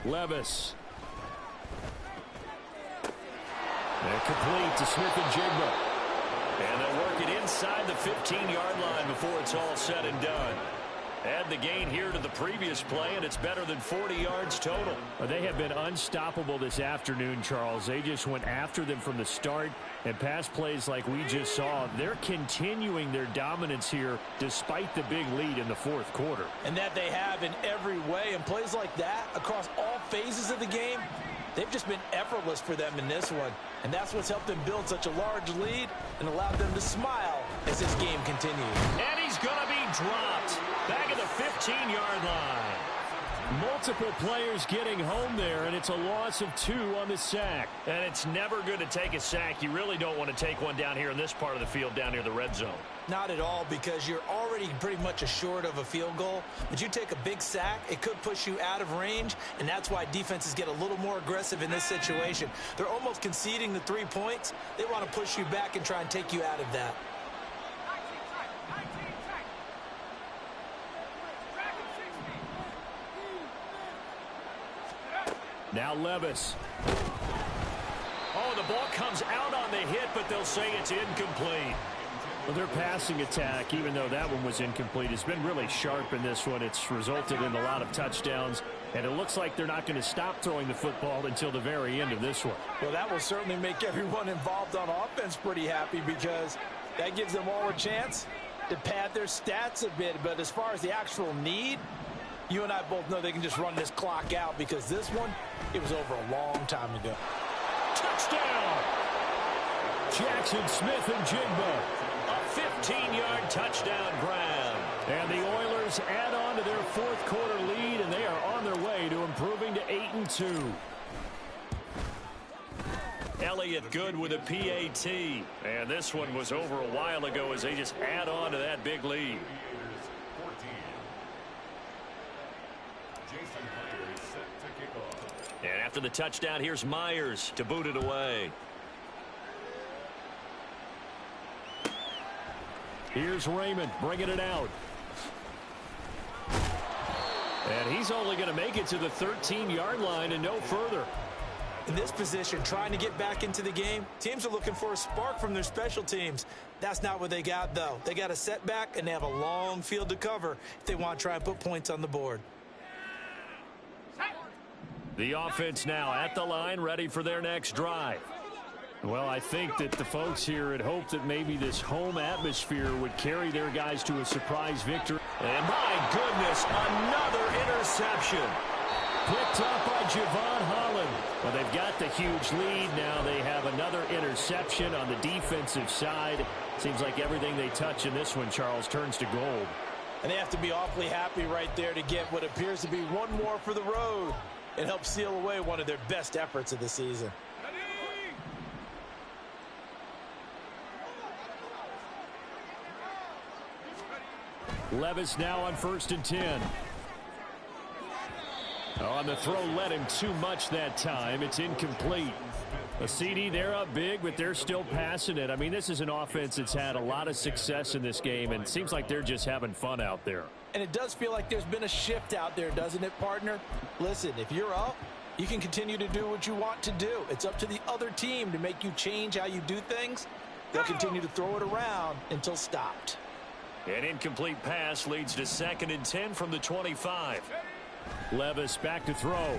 Levis. And complete to Smith-Njigba. And they'll work it inside the 15-yard line before it's all said and done. Add the gain here to the previous play, and it's better than 40 yards total. They have been unstoppable this afternoon, Charles. They just went after them from the start, and pass plays like we just saw, they're continuing their dominance here despite the big lead in the fourth quarter. And that they have in every way, and plays like that across all phases of the game, they've just been effortless for them in this one. And that's what's helped them build such a large lead and allowed them to smile as this game continues. And he's going to be dropped back at the 15-yard line. Multiple players getting home there, and it's a loss of 2 on the sack. And it's never good to take a sack. You really don't want to take one down here in this part of the field down near the red zone. Not at all, because you're already pretty much assured of a field goal. But you take a big sack, it could push you out of range, and that's why defenses get a little more aggressive in this situation. They're almost conceding the 3 points. They want to push you back and try and take you out of that. Now Levis. Oh, the ball comes out on the hit, but they'll say it's incomplete. Well, their passing attack, even though that one was incomplete, has been really sharp in this one. It's resulted in a lot of touchdowns, and it looks like they're not going to stop throwing the football until the very end of this one. Well, that will certainly make everyone involved on offense pretty happy, because that gives them all a chance to pad their stats a bit. But as far as the actual need, you and I both know they can just run this clock out, because this one, it was over a long time ago. Touchdown! Jackson Smith and Jigba. A 15-yard touchdown grab. And the Oilers add on to their fourth quarter lead, and they are on their way to improving to 8-2. Elliott good with a PAT. And this one was over a while ago as they just add on to that big lead. And after the touchdown, here's Myers to boot it away. Here's Raymond bringing it out. And he's only going to make it to the 13-yard line and no further. In this position, trying to get back into the game, teams are looking for a spark from their special teams. That's not what they got, though. They got a setback, and they have a long field to cover if they want to try and put points on the board. The offense now at the line, ready for their next drive. Well, I think that the folks here had hoped that maybe this home atmosphere would carry their guys to a surprise victory. And my goodness, another interception. Picked up by Javon Holland. Well, they've got the huge lead. Now they have another interception on the defensive side. Seems like everything they touch in this one, Charles, turns to gold. And they have to be awfully happy right there to get what appears to be one more for the road and help seal away one of their best efforts of the season. Levis now on 1st and 10. On the throw, led him too much that time. It's incomplete. A CD, they're up big, but they're still passing it. I mean, this is an offense that's had a lot of success in this game, and it seems like they're just having fun out there. And it does feel like there's been a shift out there, doesn't it, partner? Listen, if you're up, you can continue to do what you want to do. It's up to the other team to make you change how you do things. They'll continue to throw it around until stopped. An incomplete pass leads to 2nd and 10 from the 25. Levis back to throw.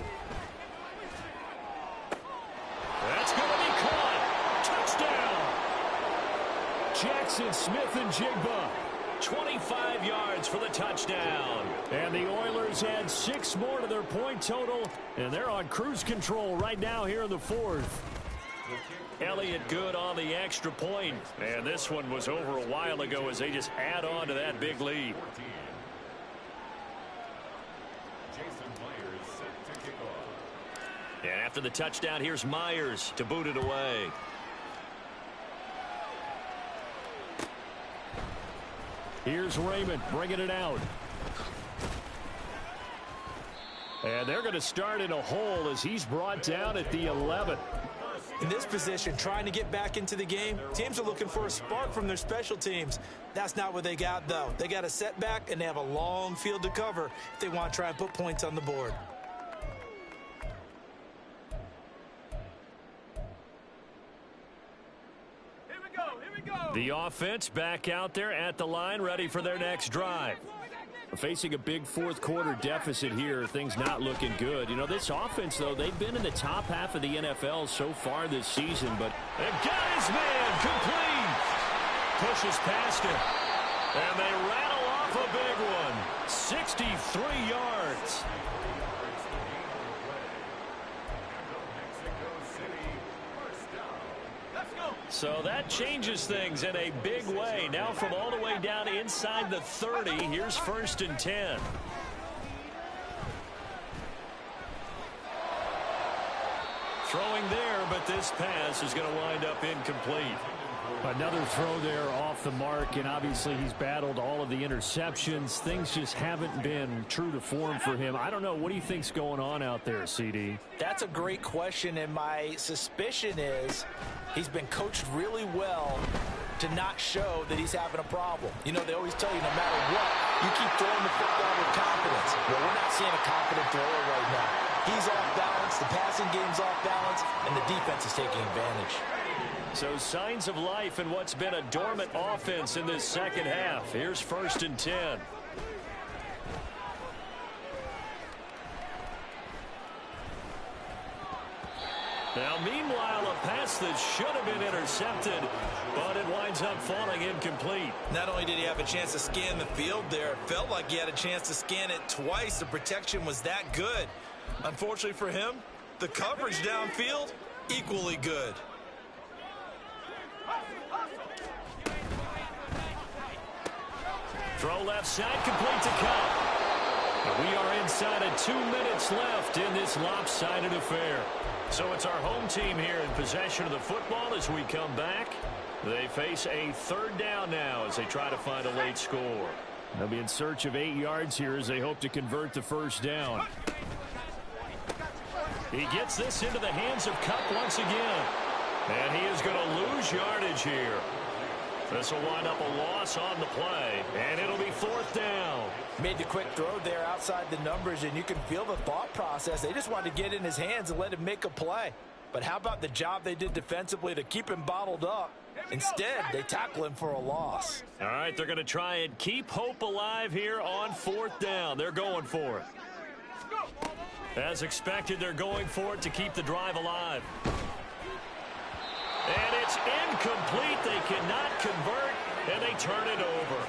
That's going to be caught. Touchdown. Jackson Smith and Jigba. 25 yards for the touchdown. And the Oilers add 6 more to their point total, and they're on cruise control right now here in the fourth. Elliott good on the extra point. And this one was over a while ago as they just add on to that big lead. And after the touchdown, here's Myers to boot it away. Here's Raymond bringing it out. And they're going to start in a hole as he's brought down at the 11. In this position, trying to get back into the game, teams are looking for a spark from their special teams. That's not what they got, though. They got a setback, and they have a long field to cover if they want to try and put points on the board. The offense back out there at the line, ready for their next drive. Facing a big fourth-quarter deficit here, things not looking good. You know, this offense, though, they've been in the top half of the NFL so far this season, but they got his man complete. Pushes past him. And they rattle off a big one. 63 yards. So that changes things in a big way. Now from all the way down inside the 30, here's 1st and 10. Throwing there, but this pass is going to wind up incomplete. Another throw there off the mark, and obviously he's battled all of the interceptions. Things just haven't been true to form for him. I don't know. What do you think's going on out there, CD? That's a great question, and my suspicion is he's been coached really well to not show that he's having a problem. You know, they always tell you no matter what, you keep throwing the football with confidence. Well, we're not seeing a confident thrower right now. He's off balance, the passing game's off balance, and the defense is taking advantage. So signs of life in what's been a dormant offense in this second half. Here's 1st and 10. Now, meanwhile, a pass that should have been intercepted, but it winds up falling incomplete. Not only did he have a chance to scan the field there, it felt like he had a chance to scan it twice. The protection was that good. Unfortunately for him, the coverage downfield, equally good. Throw left side, complete to Cup. We are inside of 2 minutes left in this lopsided affair. So it's our home team here in possession of the football as we come back. They face a 3rd down now as they try to find a late score. They'll be in search of 8 yards here as they hope to convert the 1st down. He gets this into the hands of Cup once again. And he is going to lose yardage here. This will wind up a loss on the play, and it'll be 4th down. Made the quick throw there outside the numbers, and you can feel the thought process. They just wanted to get in his hands and let him make a play. But how about the job they did defensively to keep him bottled up? Instead, they tackle him for a loss. All right, they're going to try and keep hope alive here on 4th down. They're going for it. As expected, they're going for it to keep the drive alive. And it's incomplete. They cannot convert, and they turn it over.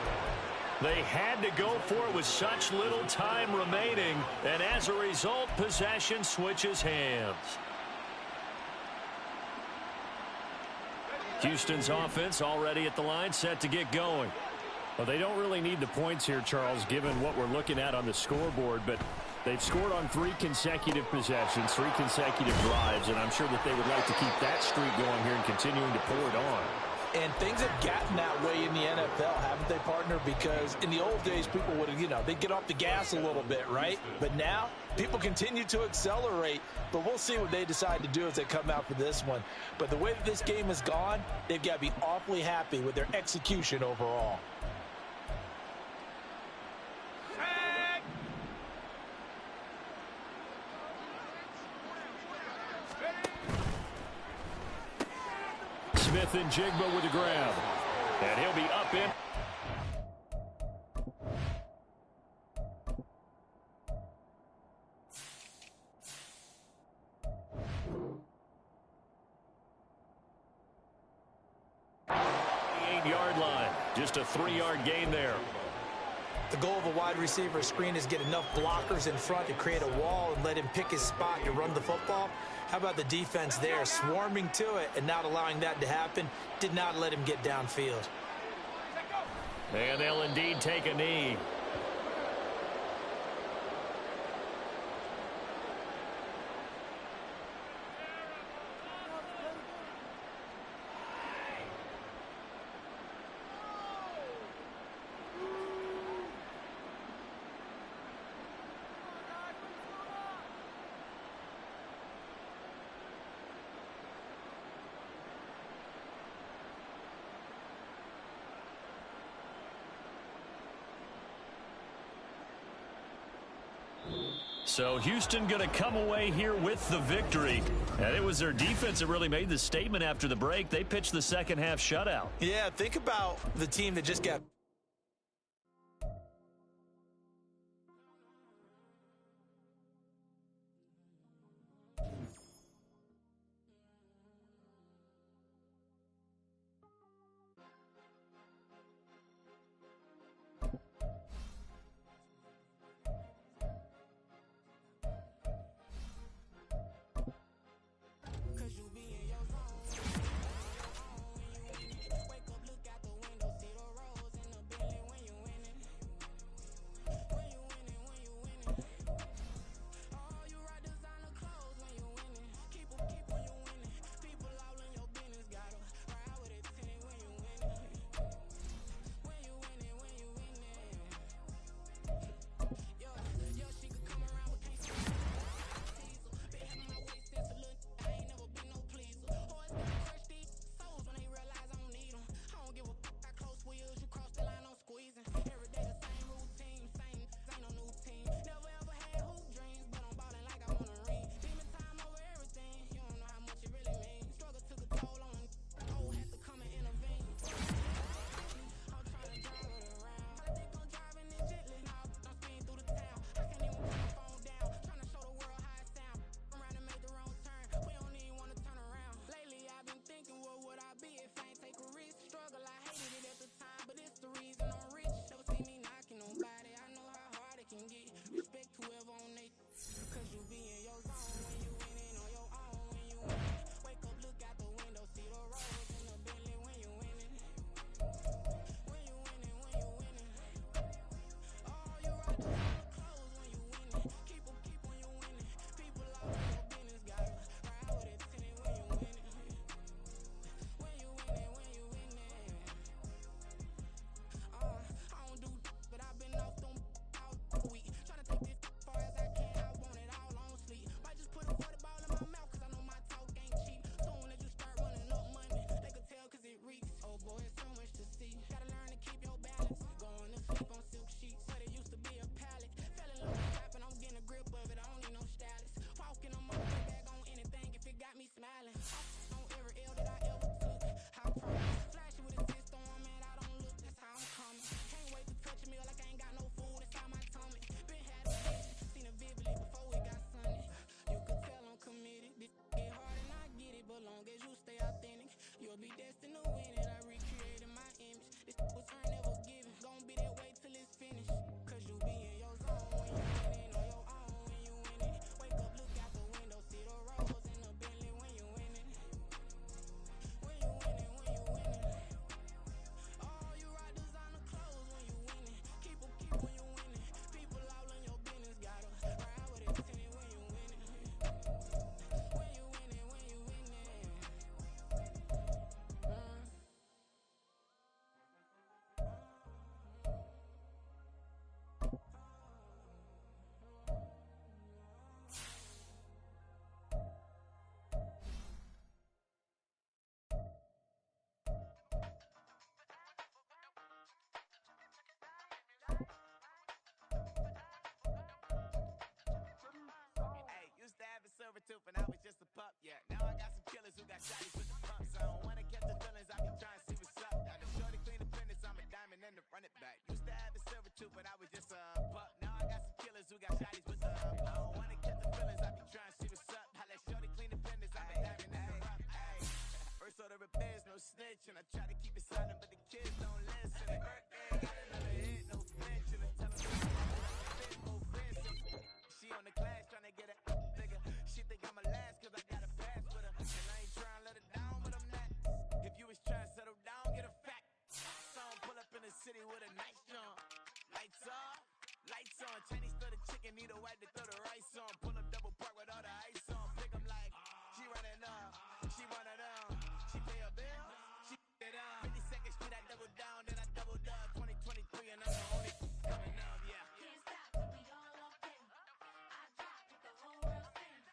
They had to go for it with such little time remaining, and as a result, possession switches hands. Houston's offense already at the line, set to get going. Well, they don't really need the points here, Charles, given what we're looking at on the scoreboard, but they've scored on 3 consecutive possessions, 3 consecutive drives, and I'm sure that they would like to keep that streak going here and continuing to pour it on. And things have gotten that way in the NFL, haven't they, partner? Because in the old days, people would, they'd get off the gas a little bit, right? But now, people continue to accelerate. But we'll see what they decide to do as they come out for this one. But the way that this game has gone, they've got to be awfully happy with their execution overall. Smith and Jigba with the grab. And he'll be up in. The 8-yard line. Just a 3-yard gain there. The goal of a wide receiver screen is get enough blockers in front to create a wall and let him pick his spot to run the football. How about the defense there, swarming to it and not allowing that to happen? Did not let him get downfield. And they'll indeed take a knee. So Houston going to come away here with the victory. And it was their defense that really made the statement after the break. They pitched the second half shutout. Yeah, think about the team that just got tooth and I was just a pup, yeah. Now I got some killers who got shotties with the pumps. I don't wanna catch the feelings, I be trying to see what's up. Got the shorty clean the fitness, I'm a diamond and to run it back. Used to have a silver tooth, but I was just a pup. Now I got some killers who got shotties with the I don't wanna catch the feelings, I be trying to see what's up. I let shorty clean the fitness, I'm a diamond and to run it back. First order of biz, no snitch, and I try to keep it silent, but the kids don't listen. Birthday, got another hit, no flinch, and I tell them more fancy. She on the class trying to get a nigga. She think I'm a last cause I got a pass with her. And I ain't trying to let her down, but I'm not. If you was trying to settle down, get a fact. So I pull up in the city with a nice jump. Lights off, lights on. Chinese throw the chicken, need a wipe to throw the rice on. Pull up double park with all the ice on. Pick 'em like, she running up, she running up. She pay a bill, she it up. 52nd Street, I double down, then I doubled up. 2023, and I'm the only coming up, yeah. Can't stop till we all up in. I drop with the whole world spin.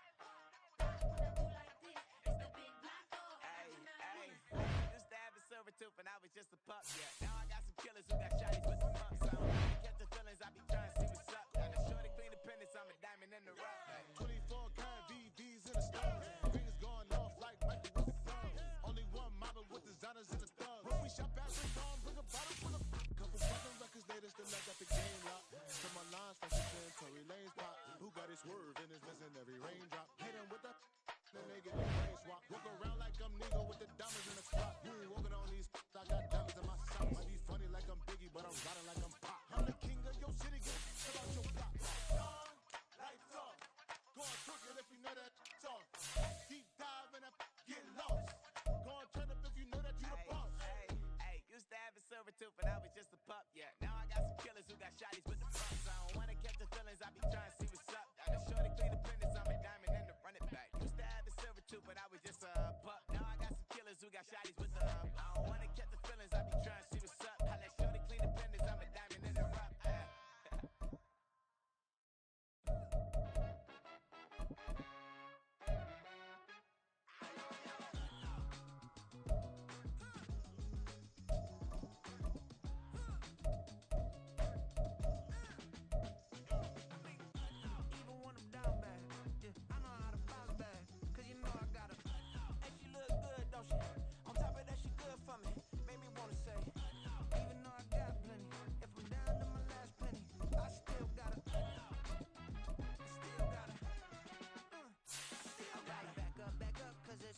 When I do like this, it's the big black dog. Hey, used to have a silver tooth and I was just a pup, yeah. Now I got some killers who got shotties with the pumps. I don't wanna catch the feelings, I be trying to see what's up. Got a shorty clean the pennies, I'm a diamond in the rough. Hey. 24 karat VVs in the stars. Rings going off like Michael with the thumbs. Only one mobbing with designers in the thugs. When we shop at Ring on, bring a bottle full of couple fucking records later, still I got the game locked. So my lines from Shit Tory Lane's pop. Who got his swerve and is missing every raindrop. Hit him with the then they get the brain swap. Walk around like I'm Negro with the diamonds in the crop. You ain't walking on these I got diamonds in my sock. Might be funny like I'm Biggie, but I'm riding like I'm Pop. I'm the king of your city, get about your block. On, lights off. Going crooked if you know that off. Deep dive and get lost. Going turn up if you know that you the boss. Hey, used to have a silver tooth and I was just a pup, yeah. Now I got some killers who got shotties with the pumps. I don't wanna catch the feelings, I be trying to see what's up. Got a shorty clean the fitness, I'm a diamond and to run it back. Used to have a silver tooth, but I was just a pup. Now I got some killers who got shotties with the I don't wanna catch the feelings, I be trying to see what's up. I let shorty clean the fitness, I'm a diamond and to run it back.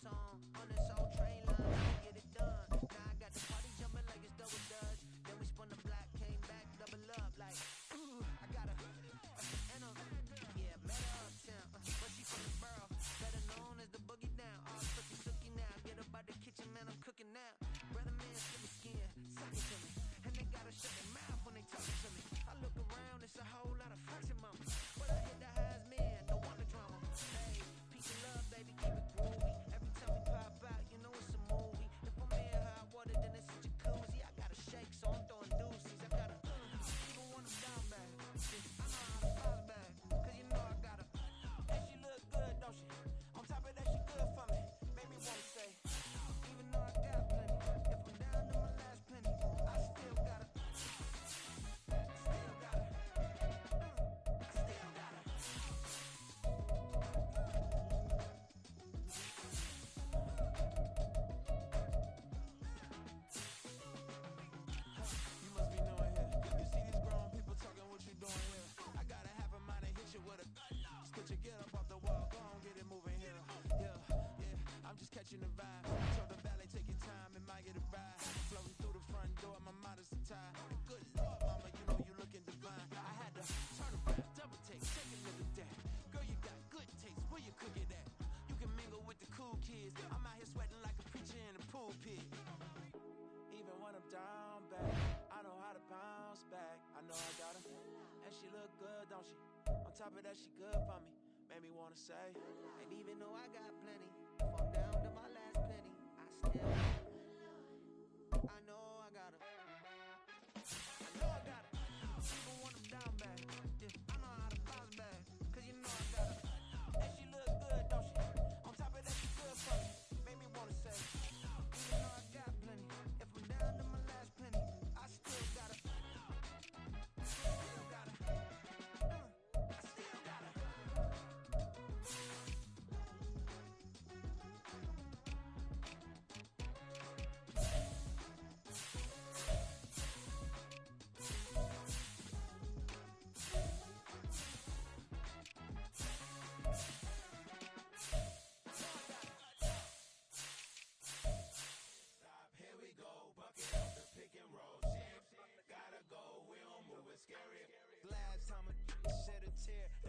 On this old train line, I get it done. Now I got the party jumping like it's double dutch. Then we spun the block, came back, double up like, ooh, I got a, yeah, met her uptown, but she from the borough, better known as the boogie down. All sooky now, get up out the kitchen, man, I'm cooking now. Brother man, slip your skin, suck it to me, and they gotta shut their mouth when they talking to me. I look around, it's a whole lot of fucking mama, but I hit the highs, man, don't want the drama. Hey, peace and love, baby, keep it groovy. Every time we pop out, you know it's a movie. If I'm in hot water, then it's a jacuzzi. I gotta shake, so I'm throwing deuces. I gotta, even when I'm down bad. I know how to bounce back, cause you know I gotta. And she look good, don't she? On top of that, she good for me. Made me wanna say, even though I got plenty, if I'm down to my last penny, I still gotta. I'm just catching the vibe. Told the valet, take your time and might get a ride. Floating through the front door, my mind is a tie. And good Lord, mama, you know you looking divine. I had to turn around, double take a look at that. Girl, you got good taste, where you cook it at? You can mingle with the cool kids. I'm out here sweating like a preacher in a pulpit. Even when I'm down bad, I know how to bounce back. I know I got her, and she look good, don't she? On top of that, she good for me. Made me wanna say, and even though I got plenty, if I'm down to my last penny, I still, I know I got her. I know I got her. Even when I'm down bad, yeah, I know how to bounce back. Cause you know I got her. And she look good, don't she? On top of that, she good for me. Made me wanna say, even though I got plenty, if I'm down to my last penny, I still got her. Still got her. I still got her. tear.